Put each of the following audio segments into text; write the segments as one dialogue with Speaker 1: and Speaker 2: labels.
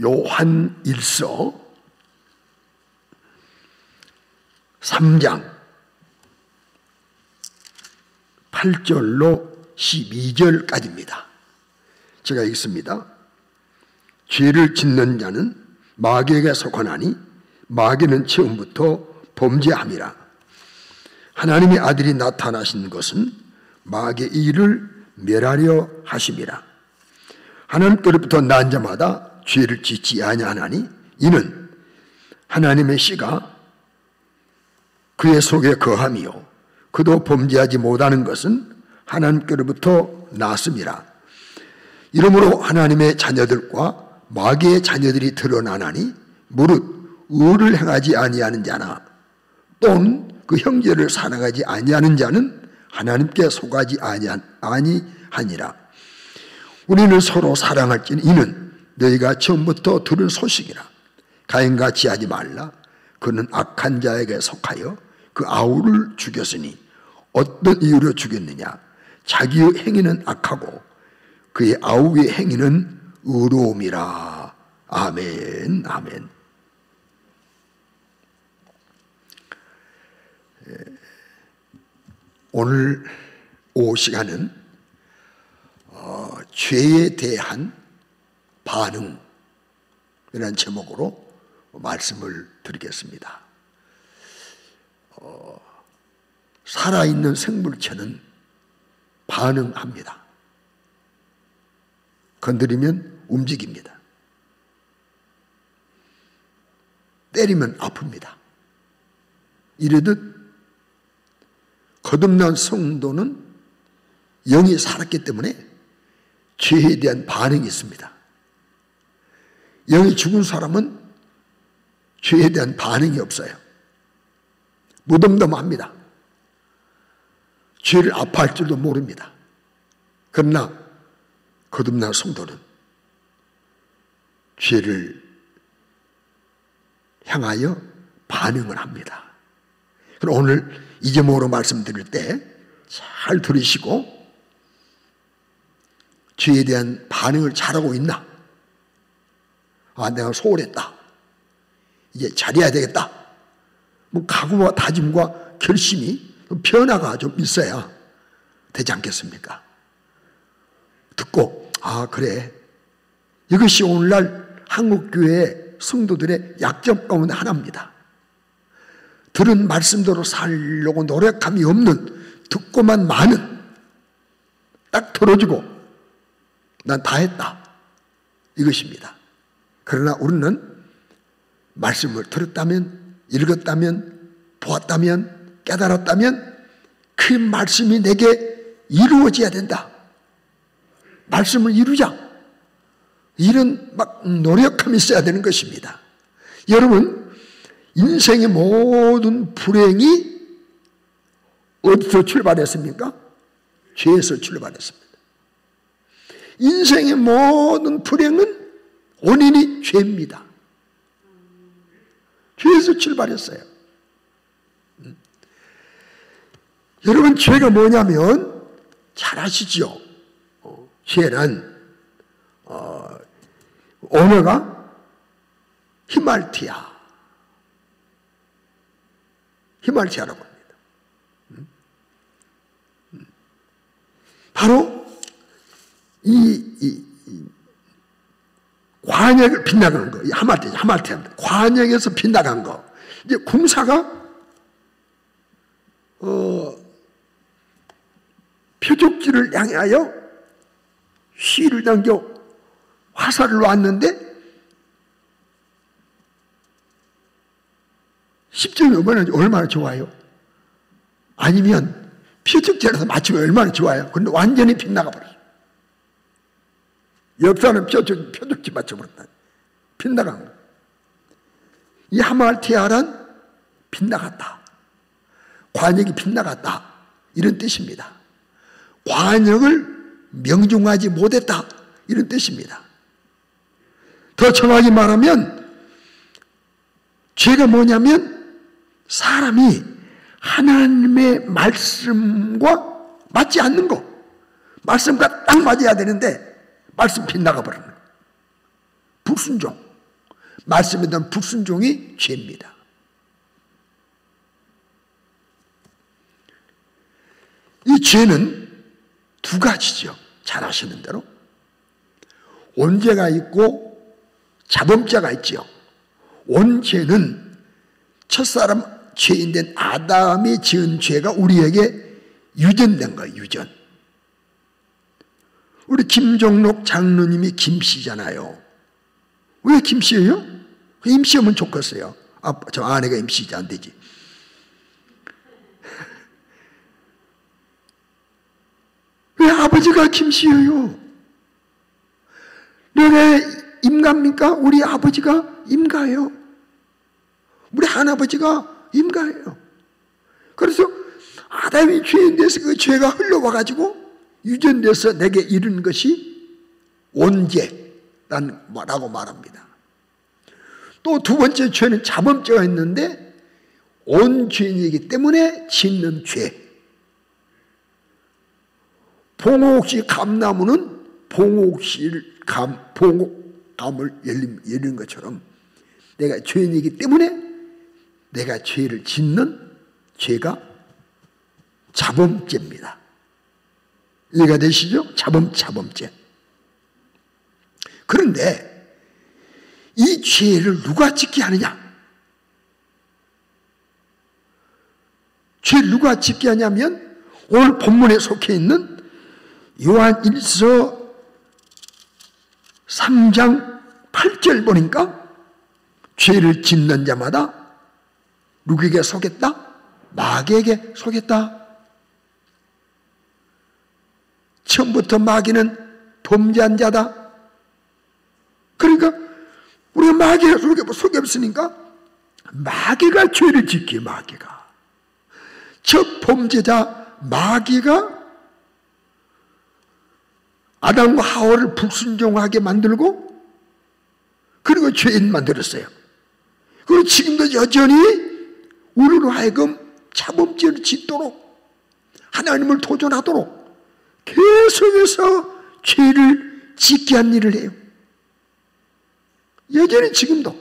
Speaker 1: 요한일서 3장 8절로 12절까지입니다. 제가 읽습니다. 죄를 짓는 자는 마귀에게 속하나니 마귀는 처음부터 범죄함이라. 하나님의 아들이 나타나신 것은 마귀의 일을 멸하려 하심이라. 하나님께로부터 난 자마다 죄를 짓지 아니하나니 이는 하나님의 씨가 그의 속에 거함이요 그도 범죄하지 못하는 것은 하나님께로부터 났음이라. 이러므로 하나님의 자녀들과 마귀의 자녀들이 드러나나니 무릇 의를 행하지 아니하는 자나 또는 그 형제를 사랑하지 아니하는 자는 하나님께 속하지 아니하니라. 우리는 서로 사랑할지는 이는 너희가 처음부터 들은 소식이라. 가인같이 하지 말라. 그는 악한 자에게 속하여 그 아우를 죽였으니 어떤 이유로 죽였느냐. 자기의 행위는 악하고 그의 아우의 행위는 의로움이라. 아멘. 아멘. 오늘 오후 시간은 죄에 대한 반응이라는 제목으로 말씀을 드리겠습니다. 살아있는 생물체는 반응합니다. 건드리면 움직입니다. 때리면 아픕니다. 이르듯 거듭난 성도는 영이 살았기 때문에 죄에 대한 반응이 있습니다. 영이 죽은 사람은 죄에 대한 반응이 없어요. 무덤덤합니다. 죄를 아파할 줄도 모릅니다. 그러나 거듭난 성도는 죄를 향하여 반응을 합니다. 그럼 오늘 이 제목으로 말씀드릴 때 잘 들으시고 죄에 대한 반응을 잘하고 있나? 아, 내가 소홀했다. 이제 잘해야 되겠다. 뭐 각오와 다짐과 결심이 변화가 좀 있어야 되지 않겠습니까? 듣고 아 그래 이것이 오늘날 한국교회 성도들의 약점 가운데 하나입니다. 들은 말씀대로 살려고 노력함이 없는 듣고만 많은 딱 들어주고 난 다 했다 이것입니다. 그러나 우리는 말씀을 들었다면 읽었다면 보았다면 깨달았다면 그 말씀이 내게 이루어져야 된다. 말씀을 이루자. 이런 막 노력함이 있어야 되는 것입니다. 여러분 인생의 모든 불행이 어디서 출발했습니까? 죄에서 출발했습니다. 인생의 모든 불행은 원인이 죄입니다. 죄에서 출발했어요. 여러분 죄가 뭐냐면 잘 아시죠? 죄는 언어가 히말티아라고 합니다. 바로 이 관역을 빗나가는 거, 하말티아, 관역에서 빗나간 거. 이제 군사가 표적지를 향하여 휘를 당겨 화살을 놨는데 10점이 얼마나 좋아요? 아니면 표적지라서 맞추면 얼마나 좋아요? 근데 완전히 빗나가 버렸어요. 역사는 표적지 맞춰버렸다. 빗나간 거예요. 이 하말티아란 빗나갔다. 관역이 빗나갔다. 이런 뜻입니다. 관역을 명중하지 못했다. 이런 뜻입니다. 더 정확히 말하면 죄가 뭐냐면 사람이 하나님의 말씀과 맞지 않는 거. 말씀과 딱 맞아야 되는데 말씀 빗나가 버리는 거예요. 불순종, 말씀에 대한 불순종이 죄입니다. 이 죄는 두 가지죠. 잘 아시는 대로 원죄가 있고 자범죄가 있죠. 원죄는 첫사람 죄인된 아담이 지은 죄가 우리에게 유전된 거예요. 유전. 우리 김종록 장로님이 김씨잖아요. 왜 김씨예요? 임씨하면 좋겠어요. 저 아내가 임씨지 안 되지. 왜 아버지가 김씨예요? 너네 임가입니까? 우리 아버지가 임가예요. 우리 할아버지가 임가예요. 그래서 아담이 죄인 돼서 그 죄가 흘러와가지고 유전돼서 내게 이른 것이 원죄라고 말합니다. 또 두 번째 죄는 자범죄가 있는데 원죄인이기 때문에 짓는 죄. 봉옥시 감나무는 봉옥감을 열린 것처럼 내가 죄인이기 때문에 내가 죄를 짓는 죄가 자범죄입니다. 이해가 되시죠? 자범죄. 그런데 이 죄를 누가 짓게 하느냐? 죄를 누가 짓게 하냐면 오늘 본문에 속해 있는 요한 1서 3장 8절 보니까 죄를 짓는 자마다 누구에게 속였다? 마귀에게 속였다. 처음부터 마귀는 범죄한 자다. 그러니까 우리가 마귀에 속였으니까 마귀가 죄를 짓기에 마귀가. 첫 범죄자 마귀가 아담과 하와를 불순종하게 만들고 그리고 죄인 만들었어요. 그리고 지금도 여전히 우리로 하여금 자범죄를 짓도록 하나님을 도전하도록 계속해서 죄를 짓게 한 일을 해요. 여전히 지금도.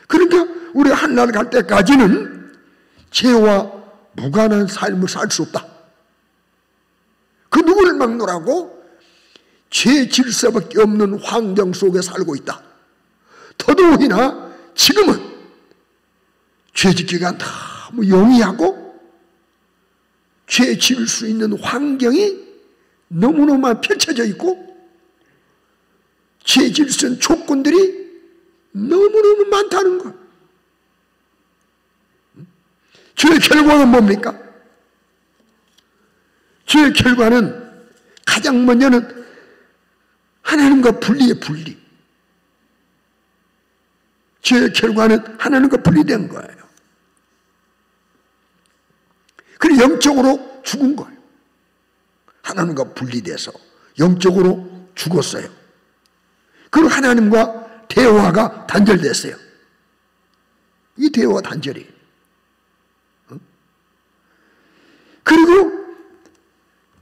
Speaker 1: 그러니까 우리가 하늘나라 갈 때까지는 죄와 무관한 삶을 살 수 없다. 그 누구를 막노라고? 죄 질서밖에 없는 환경 속에 살고 있다. 더더욱이나 지금은 죄 짓기가 너무 용이하고 죄 지을 수 있는 환경이 너무너무 펼쳐져 있고 죄 지을 수 있는 조건들이 너무너무 많다는 것. 죄의 결과는 뭡니까? 죄의 결과는 가장 먼저는 하나님과 분리의 분리. 죄의 결과는 하나님과 분리된 거예요. 그리고 영적으로 죽은 거예요. 하나님과 분리돼서 영적으로 죽었어요. 그리고 하나님과 대화가 단절됐어요. 이 대화가 단절이에요. 그리고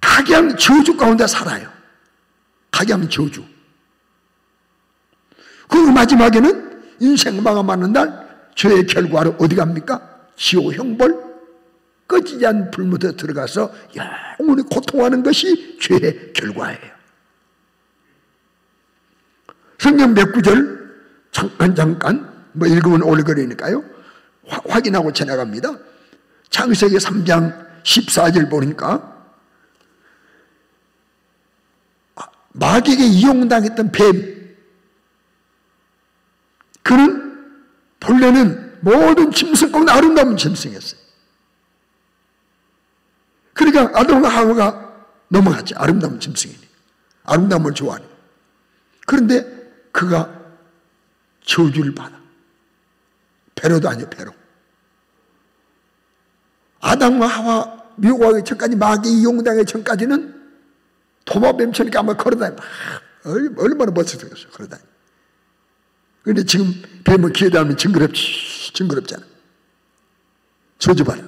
Speaker 1: 각양 저주 가운데 살아요. 각양 저주. 그리고 마지막에는 인생 마감하는 날 죄의 결과로 어디 갑니까? 지옥 형벌, 꺼지지 않는 불못에 들어가서 영원히 고통하는 것이 죄의 결과예요. 성경 몇 구절 잠깐 읽으면 오래 걸리니까요. 확인하고 지나갑니다. 창세기 3장 14절 보니까 마귀에게 이용당했던 뱀, 그는 본래는 모든 짐승 가운데 아름다운 짐승이었어요. 그러니까 아담과 하와가 넘어갔죠. 아름다운 짐승이니, 아름다움을 좋아하니. 그런데 그가 저주를 받아. 배로도 아니에요, 배로. 아담과 하와 미혹하기 전까지, 마귀 이용당하기 전까지는 도마뱀처럼 아마 걸어다니, 얼마나 멋있었겠어요, 걸어다니. 그런데 지금 뱀은 기회 닿으면 징그럽잖아. 저주받아.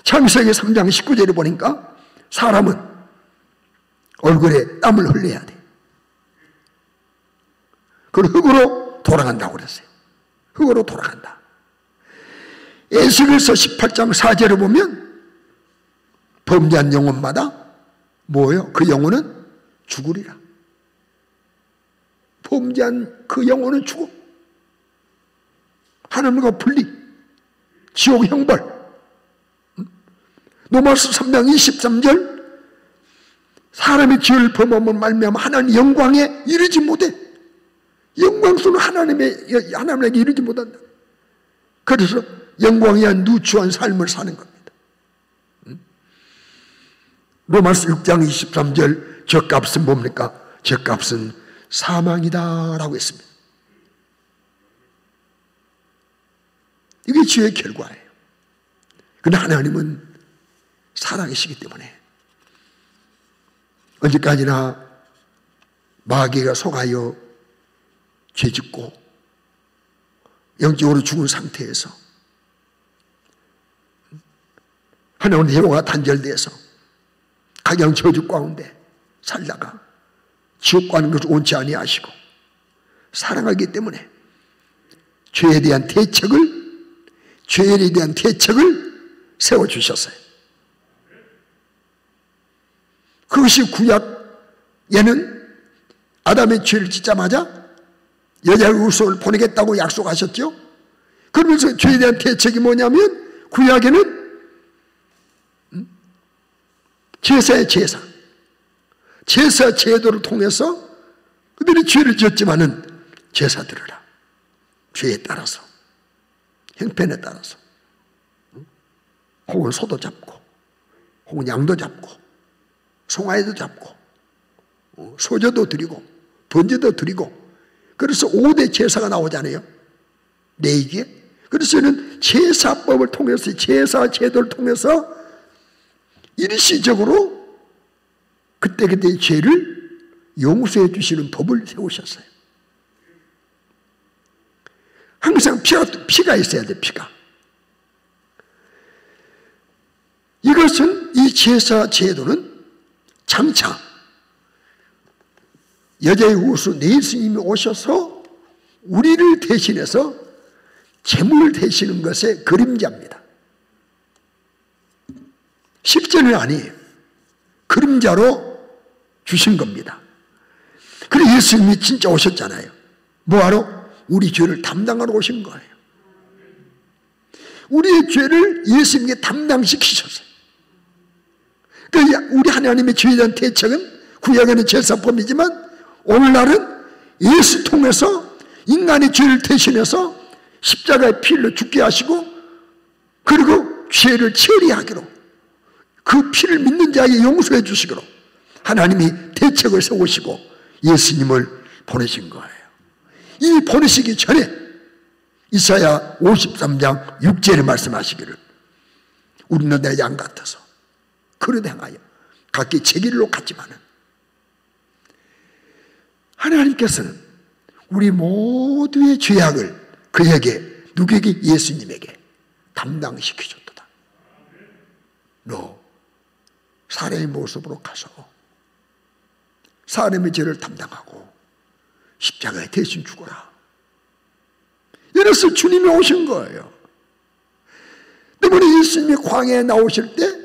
Speaker 1: 창세기 3장 19절에 보니까 사람은 얼굴에 땀을 흘려야 돼. 그리고 흙으로 돌아간다고 그랬어요. 흙으로 돌아간다. 에스겔서 18장 4절을 보면 범죄한 영혼마다 뭐예요? 그 영혼은 죽으리라. 범죄한 그 영혼은 죽어. 하나님과 분리, 지옥 형벌. 로마서 3장 23절 사람의 죄를 범하면 말미암아 하나님 영광에 이르지 못해. 영광스러운 하나님에게 이르지 못한다. 그래서 영광에 대한 누추한 삶을 사는 겁니다. 로마서 6장 23절 죗값은 뭡니까? 죗값은 사망이다 라고 했습니다. 이게 죄의 결과예요. 그런데 하나님은 살아계시기 때문에 언제까지나 마귀가 속아여 죄짓고 영적으로 죽은 상태에서 하나님의 회로가 단절돼서 각양 저주 가운데 살다가 지옥 가는 것을 원치 아니하시고 사랑하기 때문에 죄에 대한 대책을 세워주셨어요. 그것이 구약에는 아담의 죄를 짓자마자 여자의 후손을 보내겠다고 약속하셨죠. 그러면서 죄에 대한 대책이 뭐냐면 구약에는 제사의 제사 제도를 통해서 그들이 죄를 지었지만은 제사 드려라. 죄에 따라서, 형편에 따라서, 혹은 소도 잡고, 혹은 양도 잡고, 송아지도 잡고, 소저도 드리고, 번제도 드리고, 그래서 5대 제사가 나오잖아요. 레위기에. 그래서 저는 제사법을 통해서, 제사 제도를 통해서 일시적으로 그때그때의 죄를 용서해 주시는 법을 세우셨어요. 항상 피가 있어야 돼, 피가. 이것은, 이 제사 제도는 장차 여자의 후손 예수님이 오셔서 우리를 대신해서 제물을 대시는 것의 그림자입니다. 실제는 아니에요. 그림자로 주신 겁니다. 그래서 예수님이 진짜 오셨잖아요. 뭐하러? 우리 죄를 담당하러 오신 거예요. 우리의 죄를 예수님께 담당시키셨어요. 그러니까 우리 하나님의 죄에 대한 대책은 구약에는 제사법이지만 오늘날은 예수 통해서 인간의 죄를 대신해서 십자가의 피로 죽게 하시고 그리고 죄를 처리하기로 그 피를 믿는 자에게 용서해 주시기로 하나님이 대책을 세우시고 예수님을 보내신 거예요. 이 보내시기 전에 이사야 53장 6절에 말씀하시기를 우리는 내 양 같아서 그릇 행하여 각기 제 길로 갔지만은 하나님께서는 우리 모두의 죄악을 그에게 누구에게? 예수님에게 담당시키셨도다. 너 사람의 모습으로 가서 사람의 죄를 담당하고 십자가에 대신 죽어라. 이래서 주님이 오신 거예요. 때문에 예수님이 광야에 나오실 때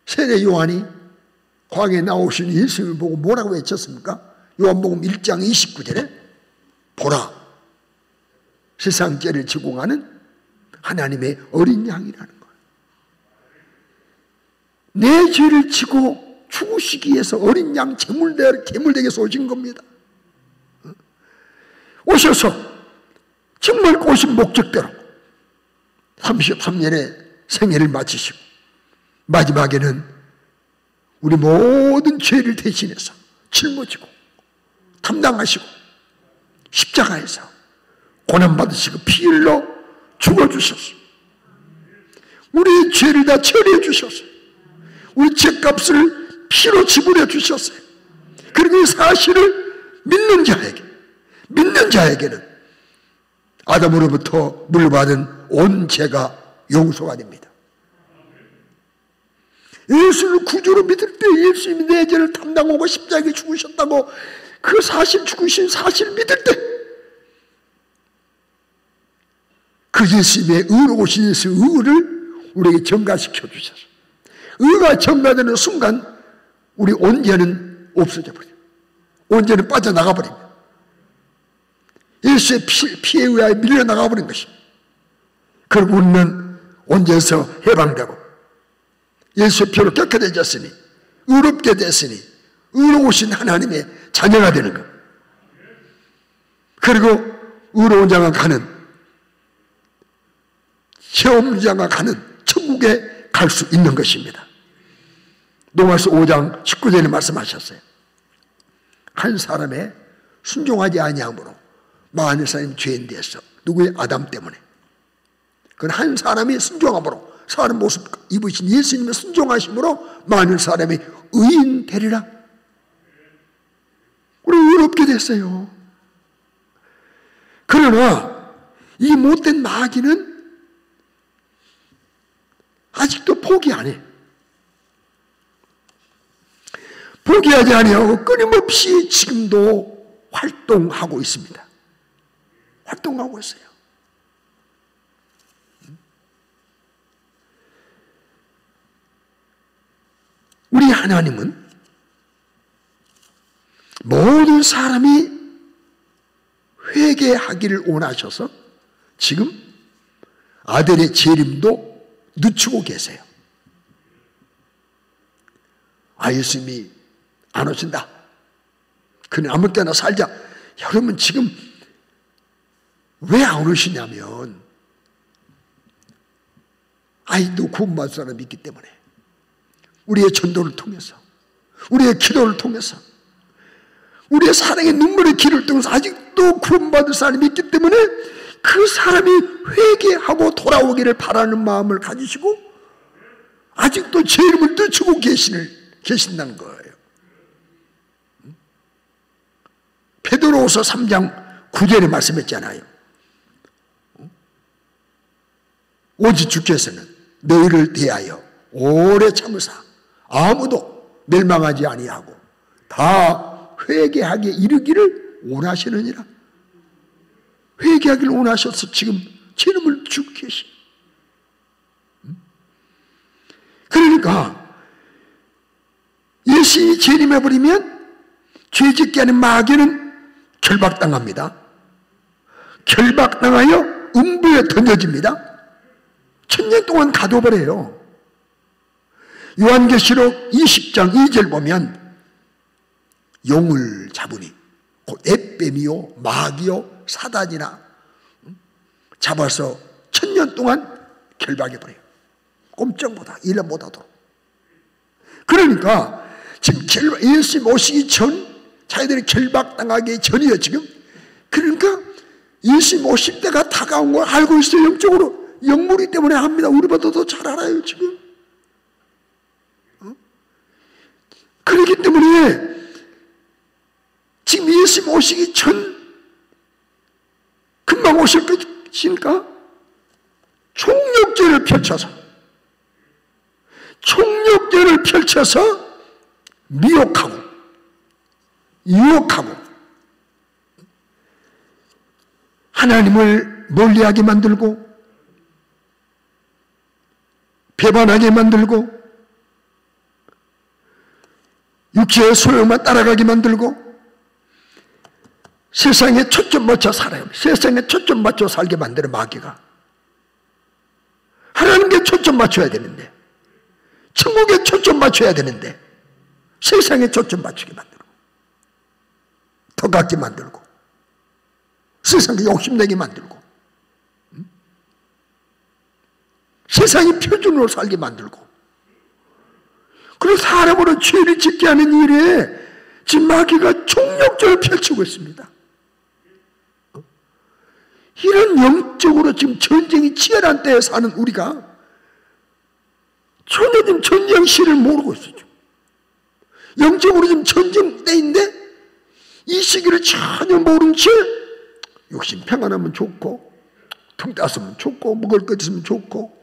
Speaker 1: 세례 요한이 광야에 나오신 예수님을 보고 뭐라고 외쳤습니까? 요한복음 1장 29절에 보라, 세상 죄를 지고 가는 하나님의 어린 양이라는 거예요. 내 죄를 지고 죽으시기 위해서 어린 양 제물되게서 오신 겁니다. 오셔서 정말 오신 목적대로 33년의 생애를 마치시고 마지막에는 우리 모든 죄를 대신해서 짊어지고 담당하시고 십자가에서 고난받으시고 피 흘러 죽어주셨어요. 우리의 죄를 다 처리해 주셨어요. 우리 죄값을 피로 지불해 주셨어요. 그리고 이 사실을 믿는 자에게는 아담으로부터 물받은 온 죄가 용서가 됩니다. 예수를 구주로 믿을 때 예수님이 내 죄를 담당하고 십자가에 죽으셨다고 그 사실, 죽으신 사실 믿을 때 그 예수님의 의로우신 예수의 의를 우리에게 전가시켜 주셔서 의가 전가되는 순간 우리 온죄는 없어져 버려요. 온죄는 빠져나가 버립니다. 예수의 피에 의하여 밀려나가 버린 것입니다. 그리고 우리는 온죄에서 해방되고 예수의 피로 깨끗해졌으니 의롭게 됐으니 의로우신 하나님의 자녀가 되는 것. 그리고 의로운 자가 가는 죄 없는 자가 가는 천국에 갈 수 있는 것입니다. 로마서 5장 19절에 말씀하셨어요. 한 사람의 순종하지 아니함으로 많은 사람이 죄인 되었어. 누구의? 아담 때문에. 그건 한 사람이 순종함으로 사람 모습 입으신 예수님의 순종하심으로 많은 사람이 의인 되리라. 우리 의롭게 됐어요. 그러나 이 못된 마귀는 아직도 포기 안 해. 포기하지 아니하고 끊임없이 지금도 활동하고 있습니다. 활동하고 있어요. 우리 하나님은 모든 사람이 회개하기를 원하셔서 지금 아들의 재림도 늦추고 계세요. 예수님이 안 오신다. 그는 아무 때나 살자. 여러분 지금 왜 안 오시냐면 아이도 구원받을 사람이 있기 때문에 우리의 전도를 통해서 우리의 기도를 통해서 우리의 사랑의 눈물의 길을 통해서 아직도 구원받을 사람이 있기 때문에 그 사람이 회개하고 돌아오기를 바라는 마음을 가지시고 아직도 제 이름을 늦추고 계신다는 거예요. 베드로후서 3장 9절에 말씀했잖아요. 오직 주께서는 너희를 대하여 오래 참으사 아무도 멸망하지 아니하고 다 회개하게 이르기를 원하시느니라. 회개하기를 원하셔서 지금 제 이름을 주고 계시. 그러니까 예수님이 재림해버리면 죄짓게 하는 마귀는 결박당합니다. 결박당하여 음부에 던져집니다. 1000년 동안 가둬버려요. 요한계시록 20장 2절 보면 용을 잡으니 곧 햇뱀이요 마귀요 사단이나 잡아서 1000년 동안 결박해버려요. 꼼짝 못하고 일 못하도록. 그러니까 지금 예수님 오시기 전 자기들이 결박당하기 전이에요 지금. 그러니까 예수님 오실 때가 다가온 걸 알고 있어요. 영적으로. 영물이 때문에 합니다. 우리보다 더 잘 알아요 지금. 그렇기 때문에 지금 예수님 오시기 전 금방 오실 것이니까 총력제를 펼쳐서 미혹하고 유혹하고 하나님을 멀리하게 만들고 배반하게 만들고 육체의 소욕만 따라가게 만들고 세상에 초점 맞춰 살아요. 세상에 초점 맞춰 살게 만드는 마귀가. 하나님께 초점 맞춰야 되는데 천국에 초점 맞춰야 되는데 세상에 초점 맞추게 만들고 더 갖게 만들고 세상에 욕심내게 만들고 세상의 표준으로 살게 만들고 그리고 사람으로 죄를 짓게 하는 일에 지금 마귀가 총력전을 펼치고 있습니다. 이런 영적으로 지금 전쟁이 치열한 때에 사는 우리가 전혀 지금 전쟁 시를 모르고 있어요. 영적으로 지금 전쟁 때인데 이 시기를 전혀 모른 채 욕심 평안하면 좋고 등 따스면 좋고 먹을 것 있으면 좋고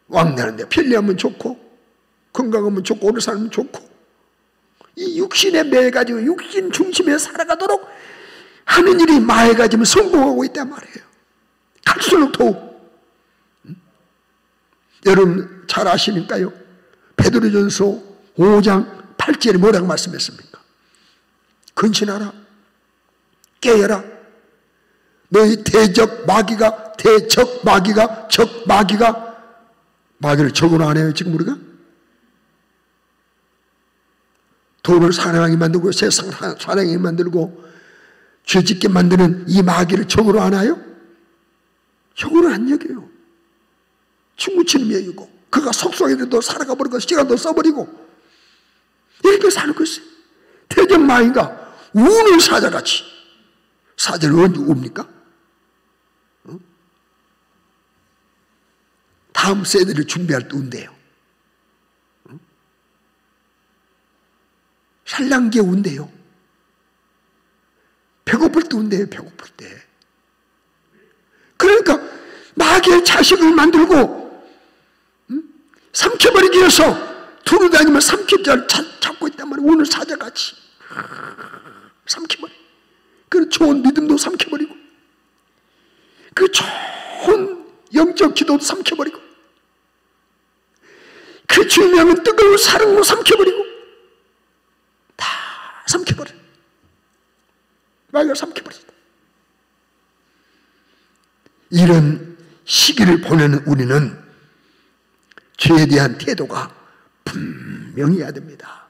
Speaker 1: 왕래하는데 편리하면 좋고 건강하면 좋고 오래 살면 좋고 이 육신에 매여가지고 육신 중심에 살아가도록 하는 일이 마해가지고 성공하고 있단 말이에요. 갈수록 더욱. 여러분 잘 아시니까요. 베드로전서 5장 8절에 뭐라고 말씀했습니까? 근신하라, 깨어라. 너희 대적 마귀가 마귀를 적으로 안 해요 지금 우리가? 돈을 사랑하게 만들고 세상 사랑하게 만들고 죄짓게 만드는 이 마귀를 적으로 하나요? 적으로 안 여겨요. 친구처럼 여기고 그가 속속에도 살아가 버리고 시간도 써버리고 이렇게 사는 것이에요. 대적 마귀가 우는 사자같이. 사자는 언제 웁니까? 다음 세대를 준비할 때 운대요. 산란기에 운대요. 배고플 때 운대요. 배고플 때. 그러니까 마귀의 자식을 만들고 삼켜버리기 위해서 두루 다니면 삼킬자를 찾고 있단 말이에요. 오늘 사자같이 삼켜버려. 그 좋은 믿음도 삼켜버리고 그 좋은 영적 기도도 삼켜버리고 그 주님은 뜨거운 사랑으로 삼켜버리고 다 삼켜버려. 마귀가 삼켜버렸다. 이런 시기를 보내는 우리는 죄에 대한 태도가 분명해야 됩니다.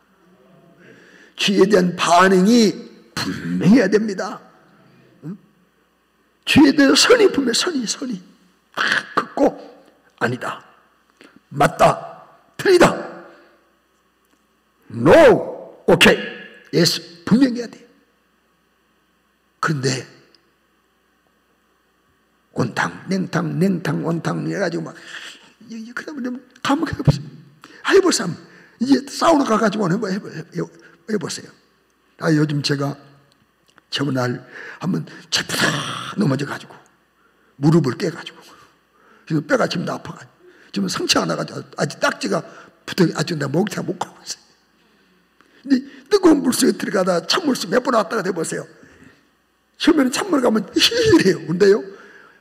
Speaker 1: 죄에 대한 반응이 분명해야 됩니다. 죄에 대한 선이 분명 선이 긋고 아니다, 맞다, 틀리다, no, 오케이, yes 분명해야 돼요. 그런데 온탕 냉탕 온탕 해가지고 막 그러면 가만 해보세요. 해보세요. 이제 사우나 가가지고 해보세요. 요즘 제가 저번 날 한번 차프다 넘어져가지고 무릎을 깨가지고 지금 뼈가 지금 다 아파가지고 지금 상처가 나가지고 아직 딱지가 붙어 아직 내가 목욕탕 못 가고 있어요. 근데 뜨거운 물속에 들어가다 찬물속 몇 번 왔다가 해보세요. 처음에는 찬물 가면 히히해요. 근데요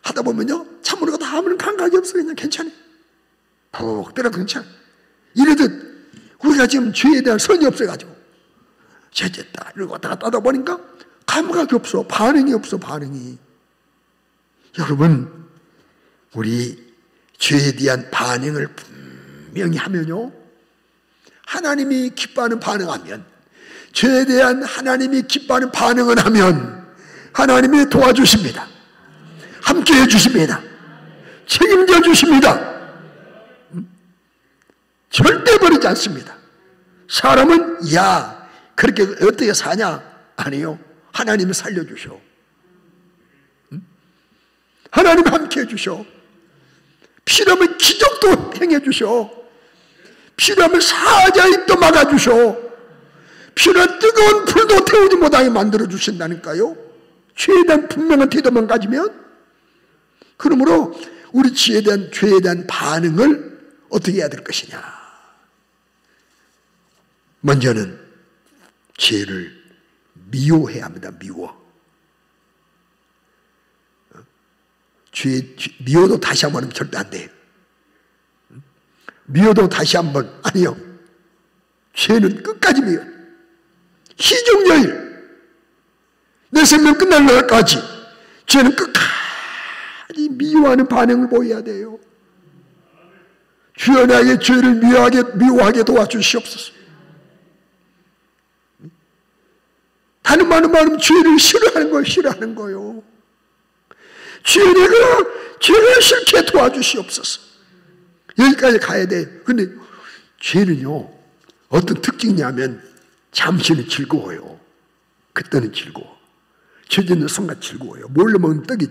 Speaker 1: 하다 보면요 찬물 가다 하면 감각이 없어. 그냥 괜찮아요. 푹 때려도 괜찮아. 이래도 우리가 지금 죄에 대한 선이 없어가지고 죄졌다 이러고 왔다 갔다 하다 보니까 감각이 없어. 반응이 없어. 반응이. 여러분 우리 죄에 대한 반응을 분명히 하면요 하나님이 기뻐하는 반응하면 죄에 대한 하나님이 기뻐하는 반응을 하면 하나님이 도와주십니다. 함께해 주십니다. 책임져 주십니다. 절대 버리지 않습니다. 사람은 야 그렇게 어떻게 사냐? 아니요. 하나님이 살려주셔. 하나님 함께해 주셔. 필요하면 기적도 행해 주셔. 필요하면 사자입도 막아주셔. 필요한 뜨거운 불도 태우지 못하게 만들어 주신다니까요. 죄에 대한 분명한 태도만 가지면. 그러므로 우리 죄에 대한 반응을 어떻게 해야 될 것이냐. 먼저는 죄를 미워해야 합니다. 미워도 다시 한번 하면 절대 안 돼요. 미워도 다시 한번 아니요. 죄는 끝까지 미워. 희중여일 내 생명 끝날 날까지 죄는 끝까지 미워하는 반응을 보여야 돼요. 주여 나에게 죄를 미워하게 도와주시옵소서. 다른 말은 죄를 싫어하는 거예요. 죄가 싫게 도와주시옵소서. 여기까지 가야 돼요. 근데 죄는요 어떤 특징이냐면 잠시는 즐거워요. 그때는 즐거워. 죄 짓는 순간 즐거워요. 몰래 먹는 떡이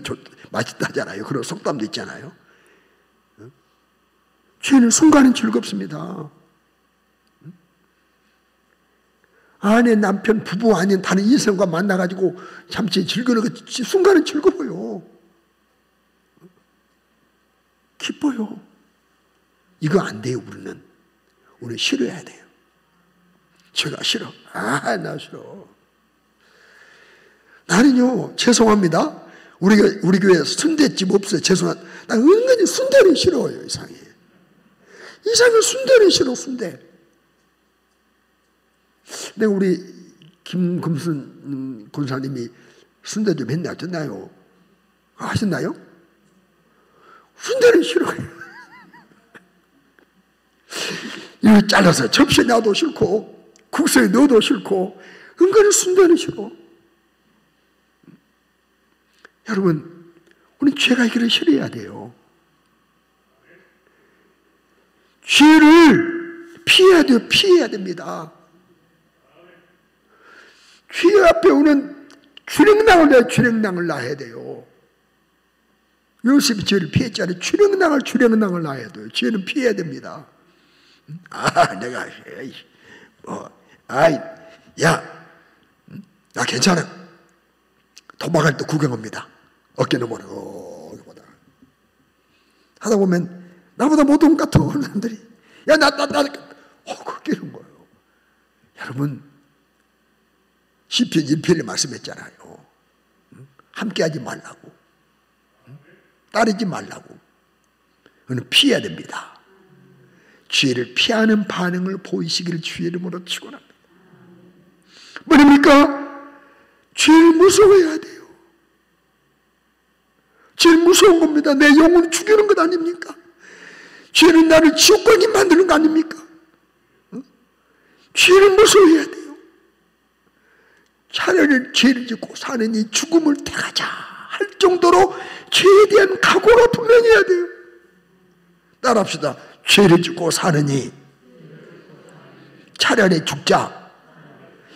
Speaker 1: 맛있다잖아요. 그런 속담도 있잖아요. 죄는 순간은 즐겁습니다. 아내, 남편, 부부 아닌 다른 이성과 만나가지고 잠시 즐거운 그 순간은 즐거워요. 기뻐요. 이거 안 돼요. 우리는 싫어해야 돼요. 죄가 싫어. 나 싫어. 나는요, 죄송합니다. 우리 교회 순대집 없어요. 죄송합니다. 나 은근히 순대는 싫어요. 이상해 순대는 싫어. 순대. 내가 우리 김금순 권사님이 순대 좀 했나 어쩌나요? 하셨나요? 순대는 싫어요. 이거 잘라서 접시에 놔도 싫고 국수에 넣어도 싫고 은근히 순대는 싫어. 여러분, 우리 죄가 있기를 싫어야 돼요. 죄를 피해야 돼요. 피해야 됩니다. 죄 앞에 오는 주랭낭을 낳아야 돼요. 요셉이 죄를 피했잖아요. 주랭낭을 낳아야 돼요. 죄는 피해야 됩니다. 내가 나 괜찮아. 도망갈 때 구경합니다. 어깨 너머로 보다 하다 보면 나보다 못온 것 같아. 사람들이 그러는 거예요. 여러분, 시편 1편에 말씀했잖아요. 함께하지 말라고, 따르지 말라고. 그는 피해야 됩니다. 죄를 피하는 반응을 보이시기를 주의 이름으로 축원합니다. 뭐입니까? 죄를 무서워해야 돼요. 제일 무서운 겁니다. 내 영혼을 죽이는 것 아닙니까? 죄는 나를 지옥 가게 만드는 거 아닙니까? 죄를 무서워해야 돼요. 차라리 죄를 짓고 사는 이 죽음을 택하자 할 정도로 죄에 대한 각오가 분명히 해야 돼요. 따라합시다. 죄를 짓고 사느니 차라리 죽자.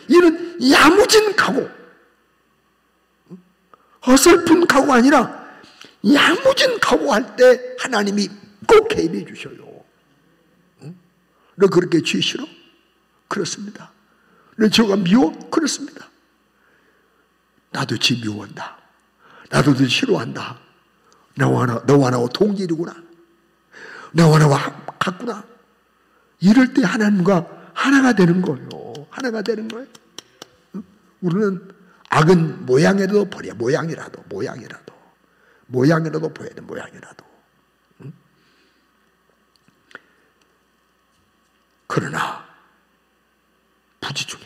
Speaker 1: 이는 야무진 각오, 어설픈 각오가 아니라 야무진 각오할 때 하나님이 꼭 개입해 주셔요. 너 그렇게 죄 싫어? 그렇습니다. 너 죄가 미워? 그렇습니다. 나도 죄 미워한다. 나도 너 싫어한다. 너와 나와 동질이구나. 너와 나와 같구나. 이럴 때 하나님과 하나가 되는 거예요. 하나가 되는 거예요. 우리는 악은 모양이라도 버려. 모양이라도 보여야 돼. 모양이라도. 그러나 부지 중에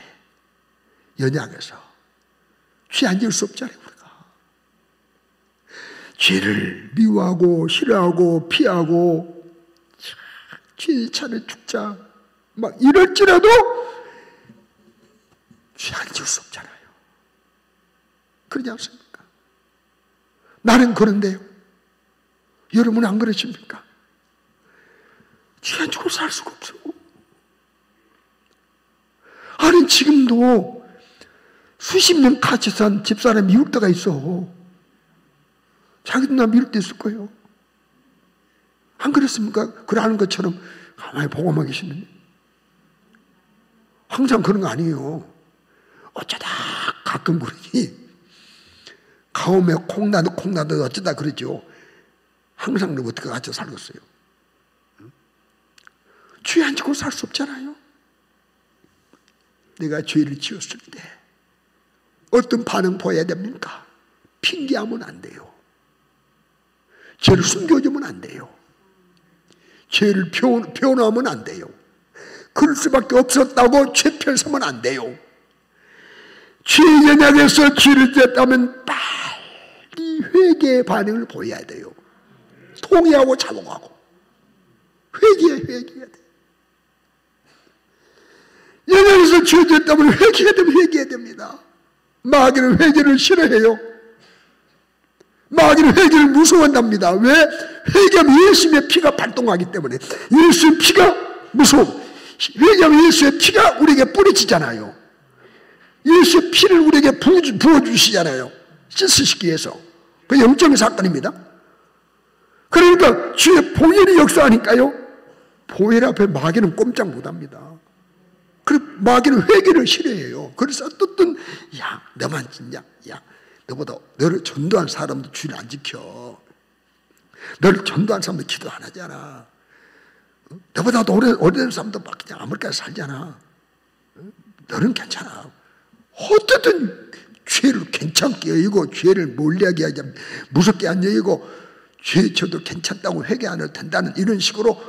Speaker 1: 연약해서 죄 안 지을 수 없잖아요. 우리가 죄를 미워하고 싫어하고 피하고 죄 차례 죽자 막 이럴지라도 죄 안 지을 수 없잖아요. 그러지 않습니까? 나는 그런데요. 여러분은 안 그러십니까? 죄 안 지고 살 수가 없어. 아니 지금도 수십 년 같이 산 집사람 미울 때가 있어. 자기도 나 미울 때 있을 거예요. 안 그렇습니까? 그러는 것처럼 가만히 보고만 계시는데 항상 그런 거 아니에요. 어쩌다 가끔 그러니 가움에 콩나도 어쩌다 그러죠. 항상 어떻게 같이 살겠어요? 죄 안 지고 살 수 없잖아요. 내가 죄를 지었을 때 어떤 반응 보여야 됩니까? 핑계하면 안 돼요. 죄를 숨겨주면 안 돼요. 죄를 표현하면 안 돼요. 그럴 수밖에 없었다고 죄 펼서면 안 돼요. 죄의 연약에서 죄를 지었다면 빨리 회개의 반응을 보여야 돼요. 통회하고 자복하고 회개해야 돼. 연약에서 죄 지었다면 회개해야 됩니다. 마귀는 회개를 싫어해요. 마귀는 회개를 무서워한답니다. 왜? 회개하면 예수님의 피가 발동하기 때문에. 예수의 피가 무서워. 회개하면 예수의 피가 우리에게 뿌려지잖아요. 예수의 피를 우리에게 부어주시잖아요. 씻으시기 위해서. 그 영적인 사건입니다. 그러니까 주의 보혈이 역사하니까요. 보혈 앞에 마귀는 꼼짝 못합니다. 그리고 마귀는 회개를 싫어해요. 그래서 어떤 야 너만 진짜 야 너보다 너를 전도한 사람도 주를 안 지켜. 너를 전도한 사람도 기도 안 하잖아. 너보다 오래된 사람도 막 그냥 아무렇게나 살잖아. 너는 괜찮아. 어떻든 죄를 괜찮게 여기고 죄를 몰리하게 하지 무섭게 안 여기고 죄 저도 괜찮다고 회개 안 해도 된다는 이런 식으로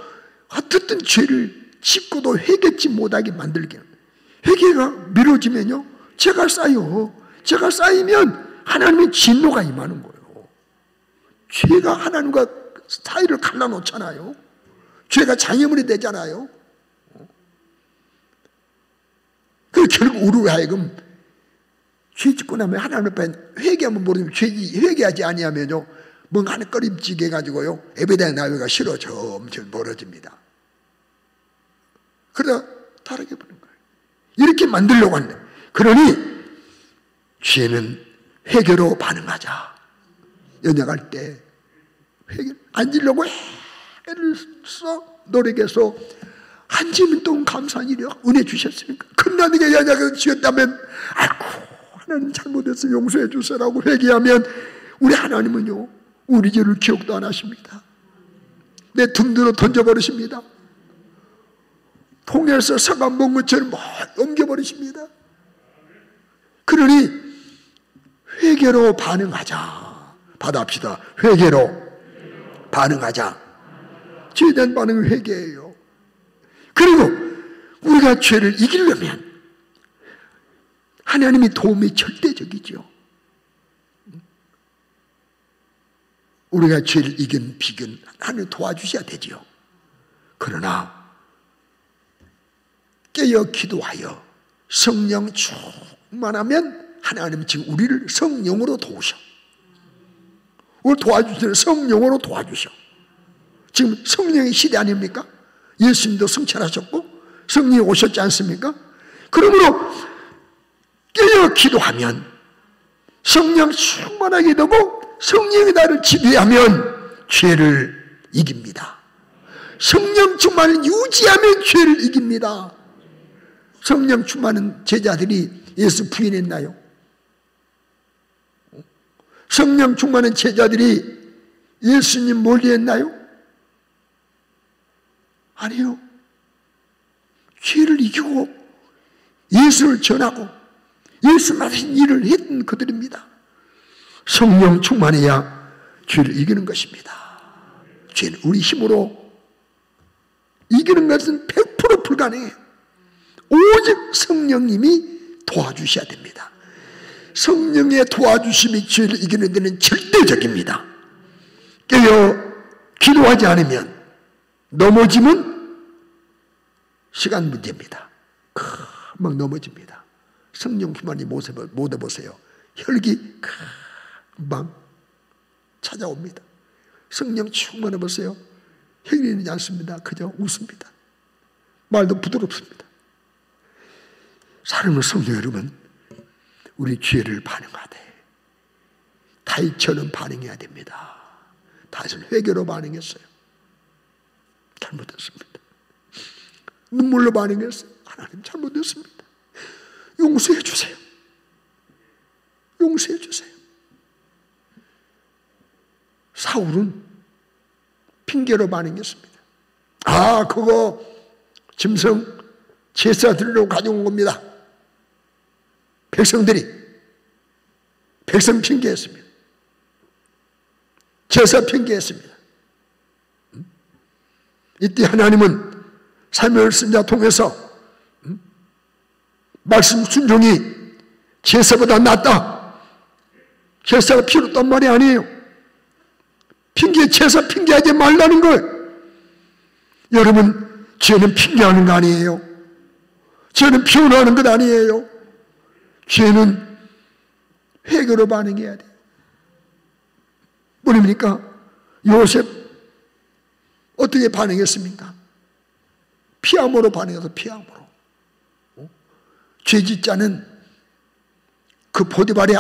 Speaker 1: 어떻든 죄를 짓고도 회개치 못하게 만들게. 회개가 미뤄지면요 죄가 쌓여. 죄가 쌓이면 하나님의 진노가 임하는 거예요. 죄가 하나님과 사이를 갈라놓잖아요. 죄가 장애물이 되잖아요. 그 결국 우리로 하여금 죄 짓고 나면 하나님 앞에 회개하면 모르면 회개하지 아니하면요 뭔가 하나 꺼림직해 가지고요 예배당에 나오기가 싫어 점점 멀어집니다. 그러다 다르게 보는 거예요. 이렇게 만들려고 하는데 그러니 죄는 회개로 반응하자. 연약할 때 회개 앉으려고 애를 써 노력해서 앉으면 또 감사한 일이야. 은혜 주셨으니까. 그러나 네가 연약해서 지었다면 아이고 하나님 잘못해서 용서해 주세요라고 회개하면 우리 하나님은요 우리 죄를 기억도 안 하십니다. 내 등대로 던져버리십니다. 통에서 사과 먹은 것처럼 옮겨버리십니다. 그러니 회개로 반응하자. 받아합시다. 회개로 반응하자. 죄에 대한 반응은 회개예요. 그리고 우리가 죄를 이기려면 하나님의 도움이 절대적이죠. 우리가 죄를 이긴 비결은 하나님 도와주셔야 되죠. 그러나 깨어 기도하여 성령 충만하면 하나님은 지금 우리를 성령으로 도우셔. 우리를 도와주시는 성령으로 도와주셔. 지금 성령의 시대 아닙니까? 예수님도 성찰하셨고 성령이 오셨지 않습니까? 그러므로 깨어 기도하면 성령 충만하게 되고 성령이 나를 지배하면 죄를 이깁니다. 성령 충만을 유지하면 죄를 이깁니다. 성령 충만은 제자들이 예수 부인했나요? 성령 충만은 제자들이 예수님 멀리했나요? 아니요. 죄를 이기고 예수를 전하고 예수 말하신 일을 했던 그들입니다. 성령 충만해야 죄를 이기는 것입니다. 죄는 우리 힘으로 이기는 것은 100% 불가능해요. 오직 성령님이 도와주셔야 됩니다. 성령의 도와주심이 죄를 이기는 데는 절대적입니다. 깨어 기도하지 않으면 넘어지면 시간 문제입니다. 금방 넘어집니다. 성령 충만이 못 해보세요. 혈기 금방 찾아옵니다. 성령 충만해 보세요. 혈기 있지 않습니다. 그저 웃습니다. 말도 부드럽습니다. 사람은 성령 여러분 우리 죄를 반응하되 다윗처럼 반응해야 됩니다. 다윗은 회개로 반응했어요. 잘못했습니다. 눈물로 반응했어요. 하나님 잘못했습니다. 용서해 주세요. 용서해 주세요. 사울은 핑계로 반응했습니다. 아, 그거 짐승 제사 드리려고 가져온 겁니다. 백성 핑계했습니다. 제사 핑계했습니다. 이때 하나님은 사무엘 선지자 통해서 말씀 순종이 제사보다 낫다. 제사가 필요 없단 말이 아니에요. 제사 핑계하지 말라는 거예요. 여러분, 죄는 핑계하는 거 아니에요. 죄는 표현하는 것 아니에요. 죄는 회개로 반응해야 돼요. 뭐입니까? 요셉 어떻게 반응했습니까? 피함으로 반응해서 피함으로. 죄짓자는 그 보디발의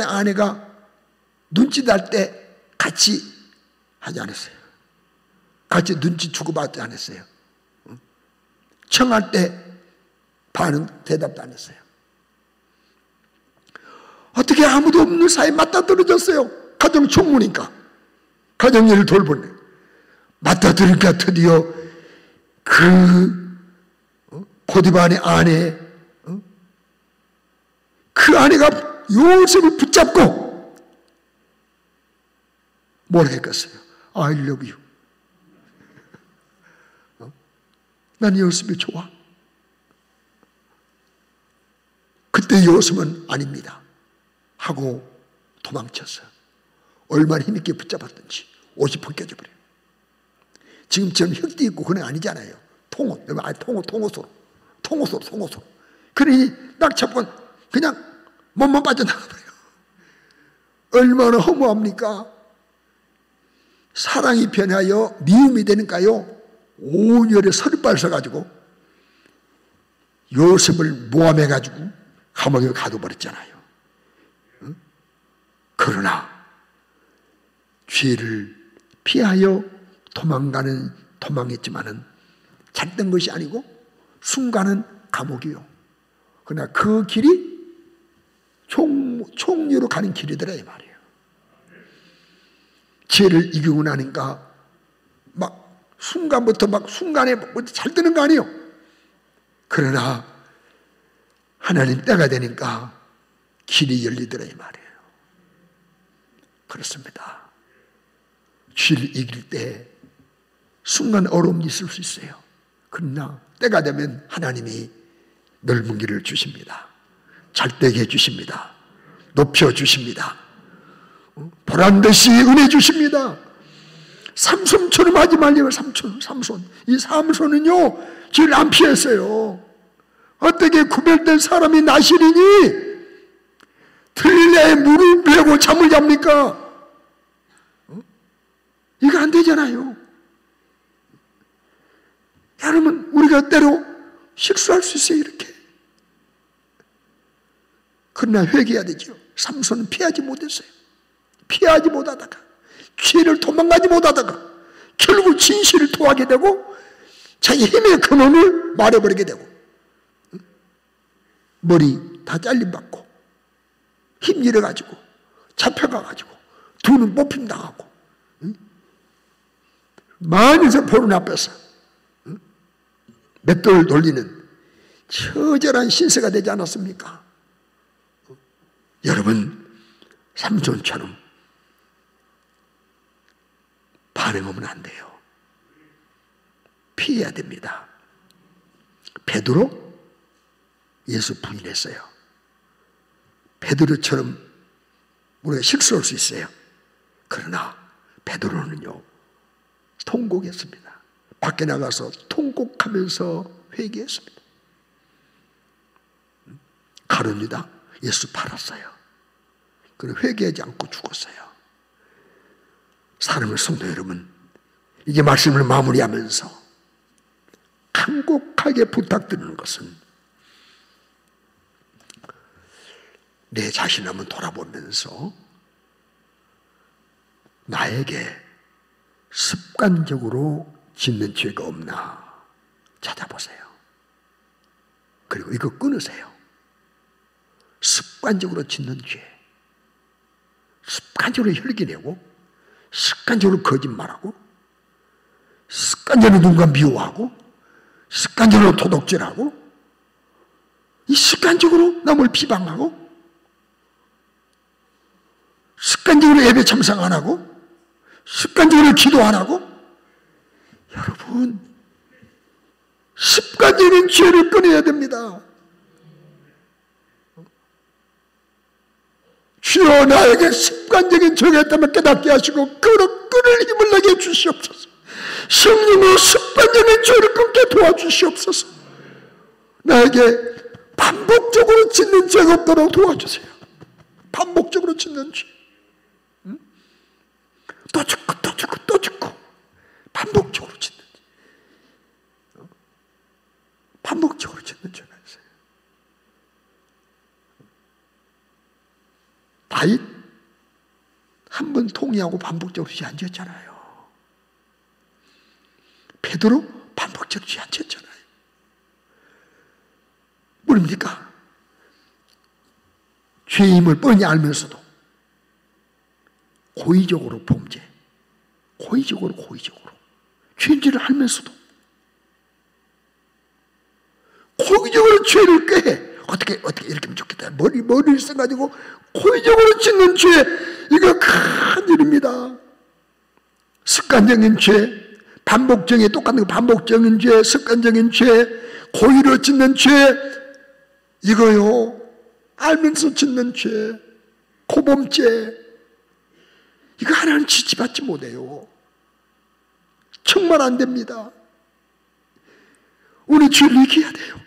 Speaker 1: 아내가 눈치 날 때 같이 하지 않았어요. 같이 눈치 주고받지 않았어요. 청할 때 대답도 안 했어요. 어떻게 아무도 없는 사이에 맞닥뜨려졌어요. 가정 총무니까. 가정 일을 돌보네. 맞닥뜨리니까 드디어 그 보디발의 아내, 그 아내가 요셉을 붙잡고 뭐라 했겠어요? I love you. 난 요셉이 좋아. 그때 요셉은 아닙니다 하고 도망쳤어요. 얼마나 힘있게 붙잡았든지 옷이 벗겨져 버려요. 지금처럼 흙도 있고 그건 아니잖아요. 통옷, 통옷으로. 그러니 딱 잡고 그냥 몸만 빠져나가버려요. 얼마나 허무합니까? 사랑이 변하여 미움이 되는가요? 온열에 서리발 써가지고 요셉을 모함해가지고 감옥에 가둬버렸잖아요. 그러나 죄를 피하여 도망했지만은 잤던 것이 아니고 순간은 감옥이요. 그러나 그 길이 총류로 가는 길이더라 이 말이에요. 죄를 이기고 나니까 순간에 잘 되는 거 아니에요. 그러나 하나님 때가 되니까 길이 열리더라 이 말이에요. 그렇습니다. 죄를 이길 때 순간 어려움이 있을 수 있어요. 그러나 때가 되면 하나님이 넓은 길을 주십니다. 잘 되게 해주십니다. 높여주십니다. 보란듯이 은혜 주십니다. 삼손처럼 하지 말려요. 삼손. 이 삼손은요 죄를 안 피했어요. 어떻게 구별된 사람이 나실이니 들레에 물을 베고 잠을 잡니까? 이거 안 되잖아요. 여러분, 우리가 때로 실수할 수 있어요, 이렇게. 그러나 회개해야 되죠. 삼손은 피하지 못했어요. 피하지 못하다가, 죄를 도망가지 못하다가, 결국 진실을 토하게 되고, 자기 힘의 근원을 말해버리게 되고, 머리 다 잘림받고, 힘 잃어가지고, 잡혀가가지고, 두 눈 뽑힘 당하고, 만에서 보는 앞에서 맷돌을 돌리는 처절한 신세가 되지 않았습니까? 여러분, 삼손처럼 반응하면 안 돼요. 피해야 됩니다. 베드로 예수 부인했어요. 베드로처럼 우리가 실수할 수 있어요. 그러나 베드로는요 통곡했습니다. 밖에 나가서 통곡하면서 회개했습니다. 가룟유다 예수 팔았어요. 그리고 회개하지 않고 죽었어요. 사랑하는 성도 여러분, 이게 말씀을 마무리하면서 간곡하게 부탁드리는 것은 내 자신을 한번 돌아보면서 나에게 습관적으로 짓는 죄가 없나 찾아보세요. 그리고 이거 끊으세요. 습관적으로 짓는 죄, 습관적으로 혈기내고, 습관적으로 거짓말하고, 습관적으로 누군가 미워하고, 습관적으로 도둑질하고, 이 습관적으로 남을 비방하고, 습관적으로 예배 참석 안 하고, 습관적으로 기도 안 하고. 여러분, 습관적인 죄를 끊어야 됩니다. 주여, 나에게 습관적인 죄가 있다면 깨닫게 하시고 끊을 힘을 내게 주시옵소서. 성령으로 습관적인 죄를 끊게 도와주시옵소서. 나에게 반복적으로 짓는 죄가 없도록 도와주세요. 반복적으로 짓는 죄, 또 죽고 반복적으로 짓는 죄, 반복적으로 짓는 죄가 있어요. 다윗 한 번 통회하고 반복적으로 죄 안 지었잖아요. 베드로 반복적으로 죄 안 지었잖아요. 뭡니까? 죄임을 뻔히 알면서도 고의적으로 범죄, 고의적으로 죄인지를 알면서도 고의적으로 죄를 꾀해. 어떻게 이렇게 하면 좋겠다. 머리를 써가지고 고의적으로 짓는 죄, 이거 큰 일입니다. 습관적인 죄, 반복적인 똑같은 거 반복적인 죄, 습관적인 죄, 고의로 짓는 죄, 이거요. 알면서 짓는 죄, 고범죄, 이거 하나는 지지받지 못해요. 정말 안 됩니다. 우리 죄를 이겨야 돼요.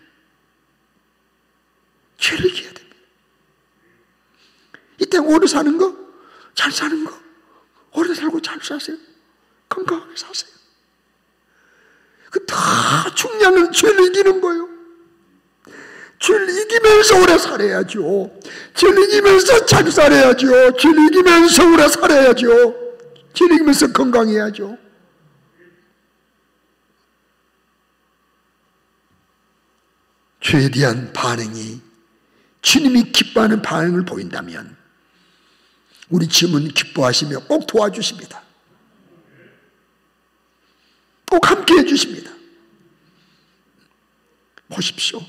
Speaker 1: 죄를 이겨야 됩니다. 이 땅 오래 사는 거, 잘 사는 거, 오래 살고 잘 사세요. 건강하게 사세요. 그 다 중요한 건 죄를 이기는 거예요. 죄를 이기면서 오래 살아야죠. 죄를 이기면서 잘 살아야죠. 죄를 이기면서 오래 살아야죠. 죄를 이기면서 건강해야죠. 죄에 대한 반응이 주님이 기뻐하는 반응을 보인다면 우리 주님은 기뻐하시며 꼭 도와주십니다. 꼭 함께해 주십니다. 보십시오.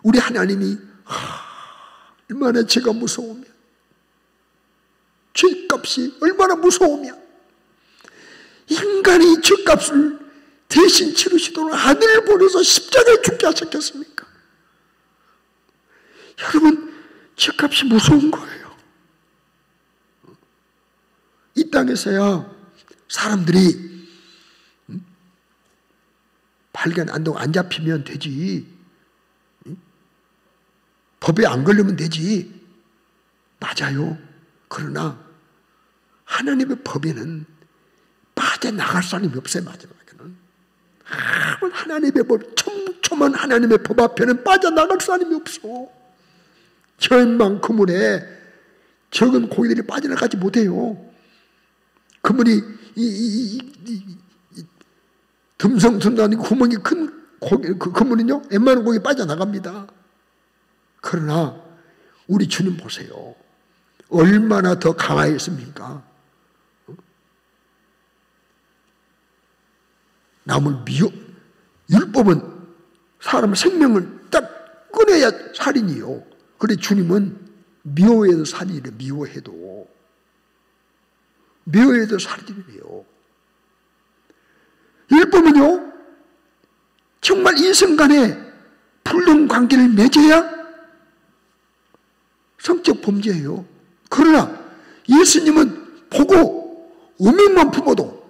Speaker 1: 우리 하나님이 얼마나 죄가 무서우면, 죄값이 얼마나 무서우면 인간이 죄값을 대신 치르시도록 아들을 보내서 십자가에 죽게 하셨겠습니까? 여러분, 죄값이 무서운 거예요. 이 땅에서야 사람들이 발견 안 잡히면 되지, 법에 안 걸리면 되지. 맞아요. 그러나 하나님의 법에는 빠져나갈 사람이 없어요. 마지막에는 하나님의 법, 촘촘한 하나님의 법 앞에는 빠져나갈 사람이 없어. 저인만 그물에 적은 고기들이 빠져나가지 못해요. 그물이 듬성듬성한 구멍이 큰 고기, 그 그물은요 웬만한 고기 빠져나갑니다. 그러나 우리 주님 보세요. 얼마나 더 강하였습니까? 남을 율법은 사람 생명을 딱 끊어야 살인이요. 그런데 주님은 미워해도 살인이래. 미워해도 살인이래요. 율법은요 정말 이성간에 불륜 관계를 맺어야 성적 범죄예요. 그러나 예수님은 보고 음행만 품어도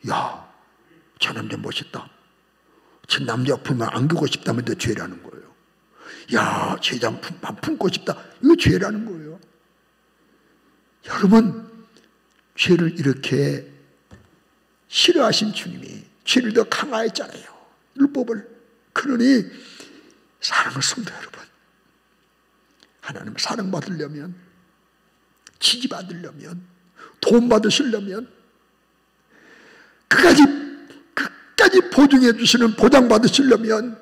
Speaker 1: 야, 저 남자 멋있다. 저 남자 품을 안기고 싶다면 더 죄라는 거예요. 야, 죄장 품고 싶다. 이거 죄라는 거예요. 여러분, 죄를 이렇게 싫어하신 주님이 죄를 더 강화했잖아요. 율법을. 그러니 사랑하는 성도 여러분, 하나님 사랑받으려면, 지지받으려면, 도움받으시려면 끝까지 보증해 주시는 보장받으시려면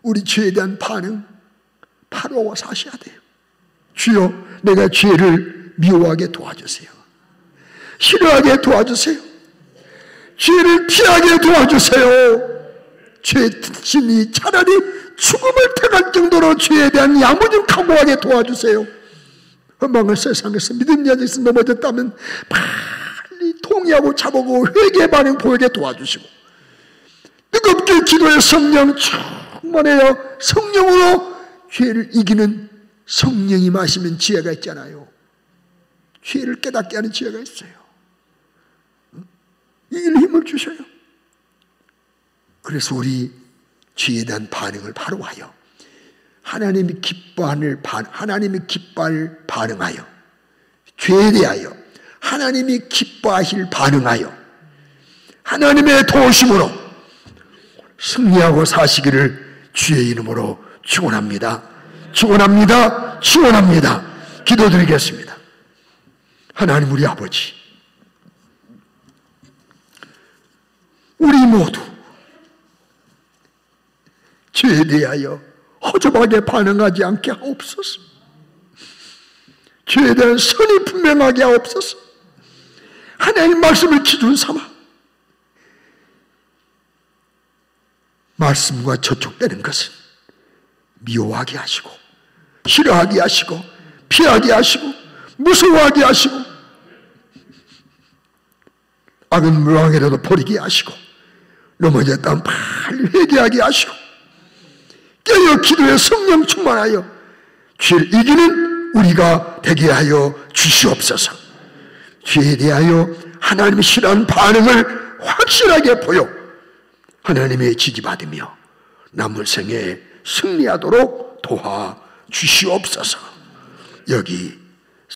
Speaker 1: 우리 죄에 대한 반응 바로 사셔야 돼요. 주여, 내가 죄를 미워하게 도와주세요. 싫어하게 도와주세요. 죄를 피하게 도와주세요. 죄 진이 차라리 죽음을 택할 정도로 죄에 대한 야무짐 각오하게 도와주세요. 험망한 세상에서 믿음이 아직 넘어졌다면 빨리 통회하고 자보고 회개 반응 보이게 도와주시고, 뜨겁게 기도해 성령 충만해요. 성령으로 죄를 이기는 성령이 마시는 지혜가 있잖아요. 죄를 깨닫게 하는 지혜가 있어요. 이길 힘을 주셔요. 그래서 우리 죄에 대한 반응을 바로 하여 하나님이 기뻐할 반응하여, 죄에 대하여 하나님이 기뻐하실 반응하여 하나님의 도우심으로 승리하고 사시기를 주의 이름으로 축원합니다. 축원합니다. 축원합니다. 기도드리겠습니다. 하나님 우리 아버지, 우리 모두 죄에 대하여 허접하게 반응하지 않게 하옵소서. 죄에 대한 선이 분명하게 하옵소서. 하나님 말씀을 기준 삼아 말씀과 접촉되는 것은 미워하게 하시고, 싫어하게 하시고, 피하게 하시고, 무서워하게 하시고, 악은 물왕이라도 버리게 하시고, 넘어졌다면 빨리 회개하게 하시고, 깨어 기도에 성령 충만하여 죄를 이기는 우리가 되게 하여 주시옵소서. 죄에 대하여 하나님이 싫어하는 반응을 확실하게 보여 하나님의 지지받으며 남을 생에 승리하도록 도와 주시옵소서. 여기